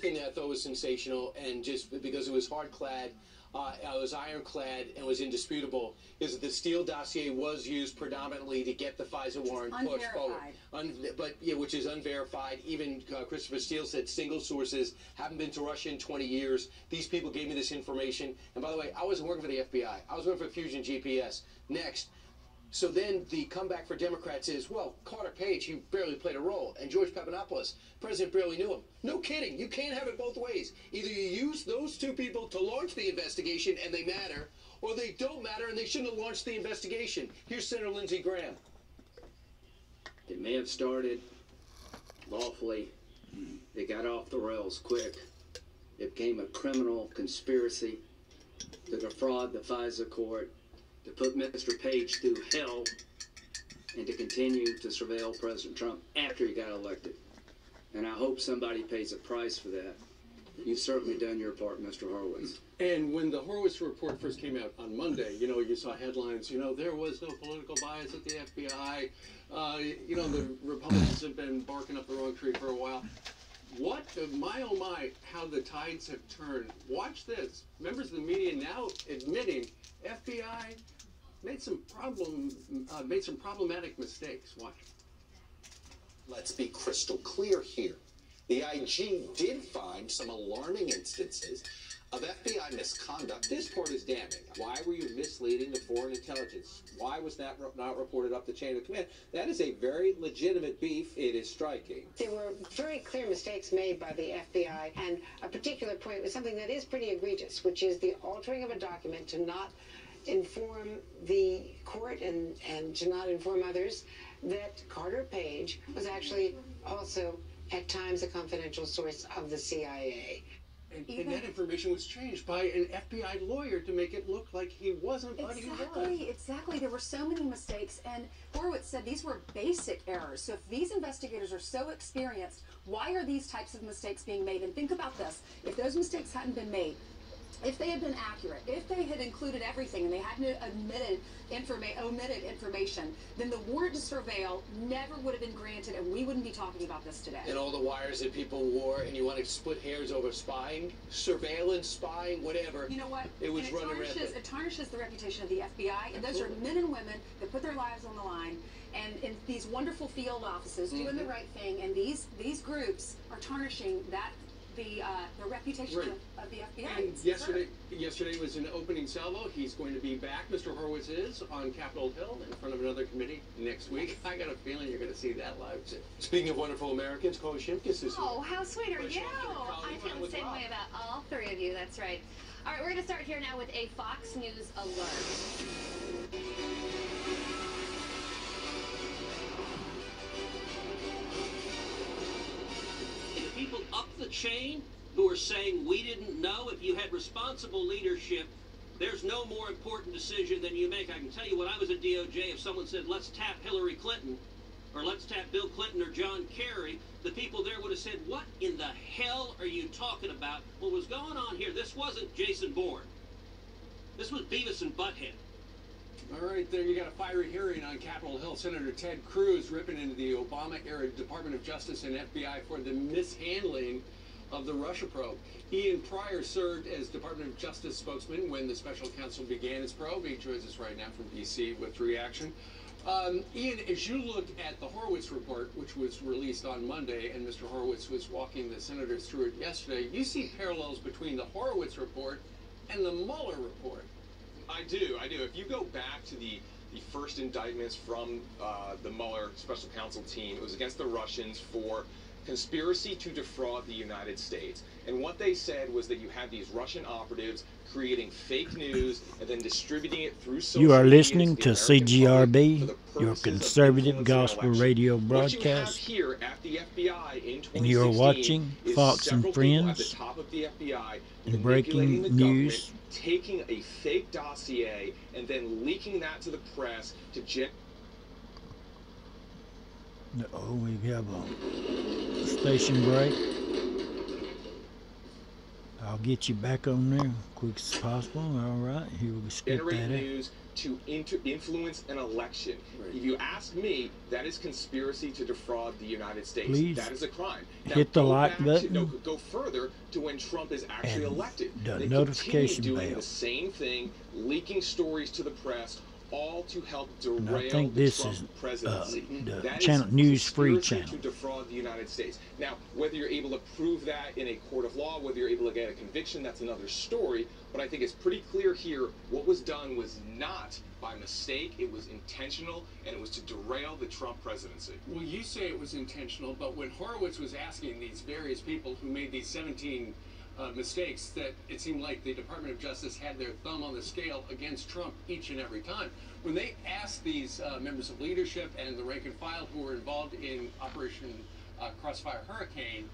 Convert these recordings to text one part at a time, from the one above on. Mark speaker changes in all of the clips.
Speaker 1: thing that I thought was sensational, and just because it was hard-clad, it was ironclad, and was indisputable, is that the Steele dossier was used predominantly to get the FISA warrant pushed forward. Which is unverified. Even Christopher Steele said single sources, haven't been to Russia in 20 years. These people gave me this information. And by the way, I wasn't working for the FBI. I was working for Fusion GPS. Next. So then the comeback for Democrats is, well, Carter Page, he barely played a role, and George Papadopoulos, president barely knew him. No kidding. You can't have it both ways. Either you use those two people to launch the investigation and they matter, or they don't matter and they shouldn't have launched the investigation. Here's Senator Lindsey Graham.
Speaker 2: It may have started lawfully. It got off the rails quick. It became a criminal conspiracy to defraud the FISA court, to put Mr. Page through hell, and to continue to surveil President Trump after he got elected. And I hope somebody pays a price for that. You've certainly done your part, Mr. Horowitz.
Speaker 1: And when the Horowitz report first came out on Monday, you saw headlines, there was no political bias at the FBI. The Republicans have been barking up the wrong tree for a while. What, my oh my, how the tides have turned. Watch this. Members of the media now admitting FBI made some problematic mistakes. Watch.
Speaker 3: Let's be crystal clear here. The IG did find some alarming instances of FBI misconduct. This report is damning. Why were you misleading the foreign intelligence? Why was that not reported up the chain of command? That is a very legitimate beef. It is striking.
Speaker 4: There were very clear mistakes made by the FBI, and a particular point was something that is pretty egregious, which is the altering of a document to not inform the court and to not inform others that Carter Page was actually also at times a confidential source of the CIA.
Speaker 1: And that information was changed by an FBI lawyer to make it look like he wasn't, but he was.
Speaker 5: Exactly. There were so many mistakes, and Horowitz said these were basic errors. So if these investigators are so experienced, why are these types of mistakes being made? And think about this. If those mistakes hadn't been made, if they had been accurate, if they had included everything and they hadn't omitted information, then the warrant to surveil never would have been granted, and we wouldn't be talking about this today.
Speaker 1: And all the wires that people wore, and you want to split hairs over spying, surveillance, spying, whatever.
Speaker 5: You know what?
Speaker 1: It was running rampant.
Speaker 5: It tarnishes the reputation of the FBI, and those are men and women that put their lives on the line, and in these wonderful field offices doing the right thing, and these groups are tarnishing that. The reputation of the FBI.
Speaker 1: And yesterday was an opening salvo. He's going to be back, Mr. Horowitz is, on Capitol Hill in front of another committee next week. I got a feeling you're going to see that live too. Speaking of wonderful Americans, Chloe Shimkus is here.
Speaker 6: Oh, how sweet are you? I feel the same way about all three of you. That's right. All right, we're going to start here now with a Fox News alert.
Speaker 7: People up the chain who are saying we didn't know. If you had responsible leadership, there's no more important decision than you make. I can tell you when I was at DOJ, if someone said let's tap Hillary Clinton or let's tap Bill Clinton or John Kerry, the people there would have said, what in the hell are you talking about? What was going on here? This wasn't Jason Bourne. This was Beavis and Butthead.
Speaker 1: All right, there you got a fiery hearing on Capitol Hill. Senator Ted Cruz ripping into the Obama-era Department of Justice and FBI for the mishandling of the Russia probe. Ian Pryor served as Department of Justice spokesman when the special counsel began his probe. He joins us right now from D.C. with reaction. Ian, as you look at the Horowitz report, which was released on Monday, and Mr. Horowitz was walking the senators through it yesterday, you see parallels between the Horowitz report and the Mueller report.
Speaker 8: I do. If you go back to the first indictments from the Mueller special counsel team, it was against the Russians for conspiracy to defraud the United States. And what they said was that you had these Russian operatives creating fake news and then distributing it through social media.
Speaker 9: You are listening to CGRB, your conservative gospel radio broadcast,
Speaker 8: here at the FBI in 2016,
Speaker 9: and you are watching Fox and Friends
Speaker 8: at the top of the FBI
Speaker 9: and breaking news,
Speaker 8: taking a fake dossier and then leaking that to the press to
Speaker 9: oh, we have a station break. I'll get you back on there quick as possible. All right, here we skip
Speaker 8: Generate
Speaker 9: that out.
Speaker 8: news to influence an election. Right. If you ask me, that is conspiracy to defraud the United States.
Speaker 9: Please
Speaker 8: that is a crime. Now,
Speaker 9: hit the like button.
Speaker 8: Go further to when Trump is actually elected.
Speaker 9: The
Speaker 8: they
Speaker 9: notification
Speaker 8: continue doing
Speaker 9: bell.
Speaker 8: the same thing, leaking stories to the press, all to help derail
Speaker 9: I think
Speaker 8: the
Speaker 9: this
Speaker 8: Trump
Speaker 9: is
Speaker 8: presidency.
Speaker 9: the
Speaker 8: That
Speaker 9: channel,
Speaker 8: is
Speaker 9: news-free
Speaker 8: conspiracy
Speaker 9: channel.
Speaker 8: to defraud the United States. Now, whether you're able to prove that in a court of law, whether you're able to get a conviction, that's another story. But I think it's pretty clear here what was done was not by mistake. It was intentional, and it was to derail the Trump presidency.
Speaker 1: Well, you say it was intentional, but when Horowitz was asking these various people who made these 17 mistakes, that it seemed like the Department of Justice had their thumb on the scale against Trump each and every time. When they asked these members of leadership and the rank and file who were involved in Operation Crossfire Hurricane,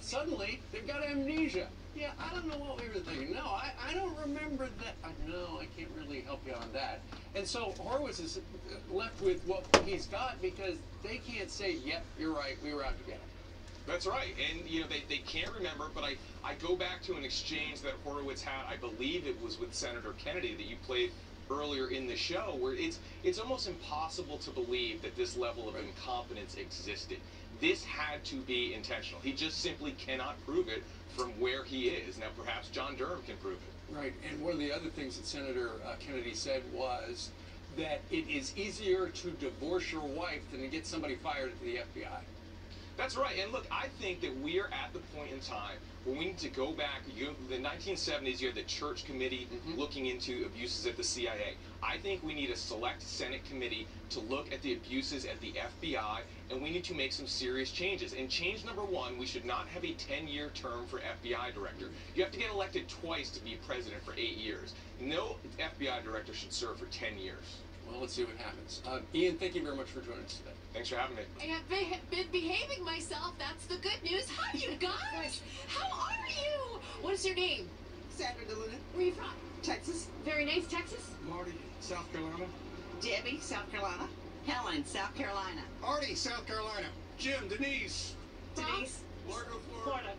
Speaker 1: suddenly they've got amnesia. Yeah, I don't know what we were thinking. No, I don't remember that. No, I can't really help you on that. And so Horowitz is left with what he's got because they can't say, yep, you're right, we were out to get him.
Speaker 8: That's right, and you know they can't remember, but I go back to an exchange that Horowitz had, I believe it was with Senator Kennedy that you played earlier in the show, where it's almost impossible to believe that this level of incompetence existed. This had to be intentional. He just simply cannot prove it from where he is. Now perhaps John Durham can prove it.
Speaker 1: Right, and one of the other things that Senator Kennedy said was that it is easier to divorce your wife than to get somebody fired at the FBI.
Speaker 8: That's right, and look, I think that we are at the point in time where we need to go back. The 1970s, you had the Church Committee looking into abuses at the CIA. I think we need a select Senate committee to look at the abuses at the FBI, and we need to make some serious changes. And change number one, we should not have a 10-year term for FBI director. You have to get elected twice to be president for 8 years. No FBI director should serve for 10 years.
Speaker 1: Well, let's see what happens. Ian, thank you very much for joining us today.
Speaker 8: Thanks for having me.
Speaker 10: I have been behaving myself. That's the good news. Hi, you guys. How are you? What is your name?
Speaker 11: Sandra DeLuna.
Speaker 10: Where are you from?
Speaker 11: Texas.
Speaker 10: Very nice, Texas.
Speaker 11: Marty, South Carolina.
Speaker 12: Debbie, South Carolina. Helen, South Carolina.
Speaker 11: Artie, South Carolina. Jim, Denise.
Speaker 12: Denise.
Speaker 11: Largo, Florida.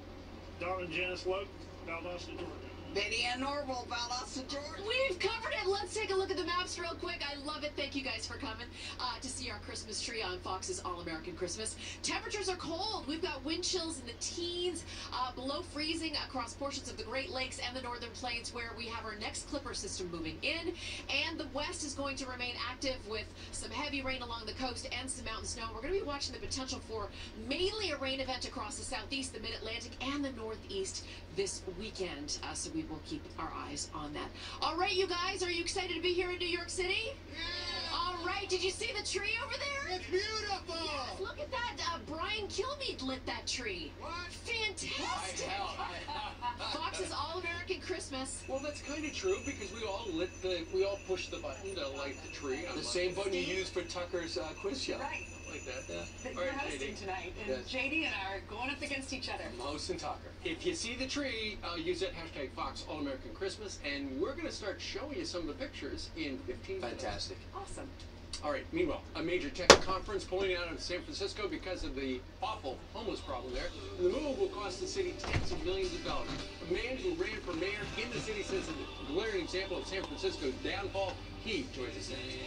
Speaker 13: Darling Janice Woke, Valdosta, Georgia.
Speaker 12: Betty Ann Norval, Valdosta, Georgia.
Speaker 10: We've covered it. Let's take a look at the maps real quick. I love it. Thank you guys for coming to see our Christmas tree on Fox's All-American Christmas. Temperatures are cold. We've got wind chills in the teens, below freezing across portions of the Great Lakes and the Northern Plains, where we have our next Clipper system moving in. And the west is going to remain active with some heavy rain along the coast and some mountain snow. We're going to be watching the potential for mainly a rain event across the southeast, the mid-Atlantic, and the northeast this weekend. So we will keep our eyes on that. All right, you guys, are you excited to be here in New York City?
Speaker 11: Yeah!
Speaker 10: All right, did you see the tree over there?
Speaker 11: It's beautiful!
Speaker 10: Yes, look at that. Brian Kilmeade lit that tree.
Speaker 11: What?
Speaker 10: Fantastic! Fox's All-American Christmas.
Speaker 1: Well, that's kind of true because we all pushed the button to light the tree. On the same button you used for Tucker's quiz show.
Speaker 5: Right.
Speaker 1: Like that. Yeah.
Speaker 5: But
Speaker 1: All
Speaker 5: you're
Speaker 1: right,
Speaker 5: hosting
Speaker 1: JD.
Speaker 5: tonight, and
Speaker 1: Yes.
Speaker 5: JD and I are going up against each other.
Speaker 1: Most and Tucker. If you see the tree, use that hashtag Fox All-American Christmas, and we're going to start showing you some of the pictures in 15 minutes.
Speaker 14: Fantastic.
Speaker 5: Awesome.
Speaker 1: All right, meanwhile, a major tech conference pulling out of San Francisco because of the awful homeless problem there. And the move will cost the city tens of millions of dollars. A man who ran for mayor in the city says a glaring example of San Francisco's downfall. He joins us next.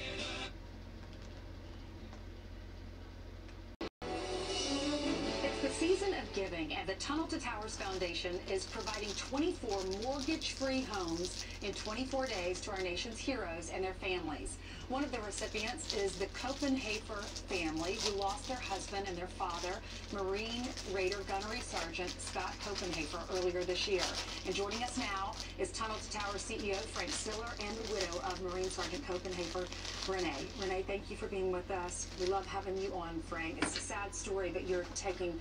Speaker 5: It's the season of giving, and the Tunnel to Towers Foundation is providing 24 mortgage-free homes in 24 days to our nation's heroes and their families. One of the recipients is the Copenhagen family, who lost their husband and their father, Marine Raider Gunnery Sergeant Scott Copenhagen, earlier this year. And joining us now is Tunnel to Towers CEO Frank Siller and the widow of Marine Sergeant Copenhagen, Renee. Renee, thank you for being with us. We love having you on, Frank. It's a sad story, but you're taking,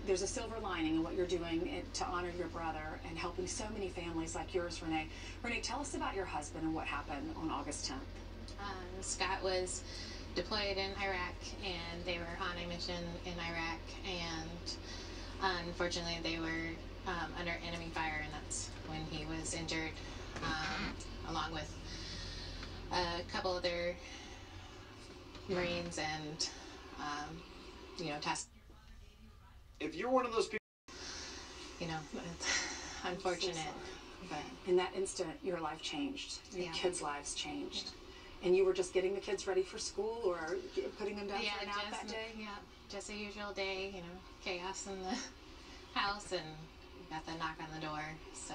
Speaker 5: there's a silver lining in what you're doing to honor your brother and helping so many families like yours, Renee. Renee, tell us about your husband and what happened on August 10th.
Speaker 15: Scott was deployed in Iraq, and they were on a mission in Iraq, and unfortunately they were under enemy fire, and that's when he was injured, along with a couple other Marines and, task.
Speaker 14: If you're one of those people,
Speaker 15: unfortunate. But
Speaker 5: in that instant, your life changed. Your
Speaker 15: Yeah.
Speaker 5: kids' lives changed. And you were just getting the kids ready for school or putting them down for a nap that day?
Speaker 15: Yeah, just a usual day, you know, chaos in the house, and got the knock on the door, so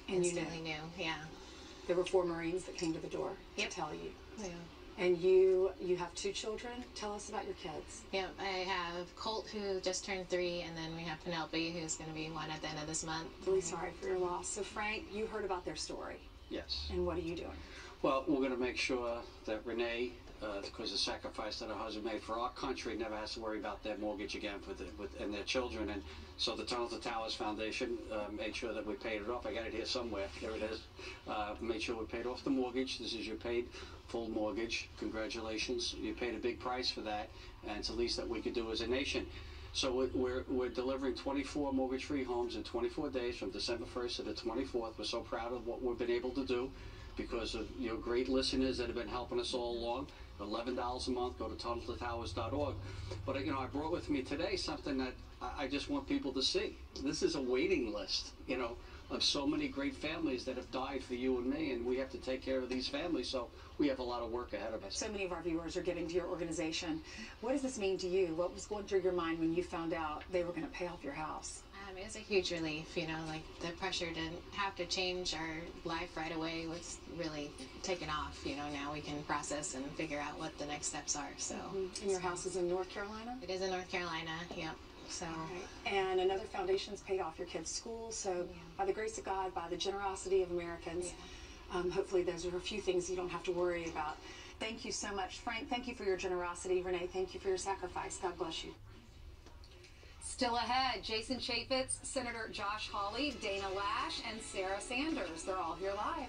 Speaker 5: And
Speaker 15: instantly knew, yeah.
Speaker 5: There were 4 Marines that came to the door
Speaker 15: Yep.
Speaker 5: to tell you.
Speaker 15: Yeah.
Speaker 5: And you have 2 children. Tell us about your kids.
Speaker 15: Yep, I have Colt, who just turned 3, and then we have Penelope, who's going to be 1 at the end of this month.
Speaker 5: Really sorry for your loss. So Frank, you heard about their story.
Speaker 14: Yes.
Speaker 5: And what are you doing?
Speaker 14: Well, we're going to make sure that Renee, because the sacrifice that her husband made for our country, never has to worry about their mortgage again and their children. And so the Tunnel to Towers Foundation made sure that we paid it off. I got it here somewhere. There it is. Made sure we paid off the mortgage. This is your paid full mortgage. Congratulations. You paid a big price for that, and it's the least that we could do as a nation. So we're delivering 24 mortgage-free homes in 24 days from December 1st to the 24th. We're so proud of what we've been able to do because of your great listeners that have been helping us all along. $11 a month. Go to tunneltotowers.org. But I brought with me today something that I just want people to see. This is a waiting list, of so many great families that have died for you and me, and we have to take care of these families. So we have a lot of work ahead of us.
Speaker 5: So many of our viewers are giving to your organization. What does this mean to you? What was going through your mind when you found out they were going to pay off your house?
Speaker 15: It was a huge relief, like the pressure to have to change our life right away was really taken off. Now we can process and figure out what the next steps are. So.
Speaker 5: And your house is in North Carolina?
Speaker 15: It is in North Carolina, yep. So.
Speaker 5: Okay. And another foundation's paid off your kids' school. So by the grace of God, by the generosity of Americans, hopefully those are a few things you don't have to worry about. Thank you so much. Frank, thank you for your generosity. Renee, thank you for your sacrifice. God bless you. Still ahead, Jason Chaffetz, Senator Josh Hawley, Dana Lash, and Sarah Sanders. They're all here live.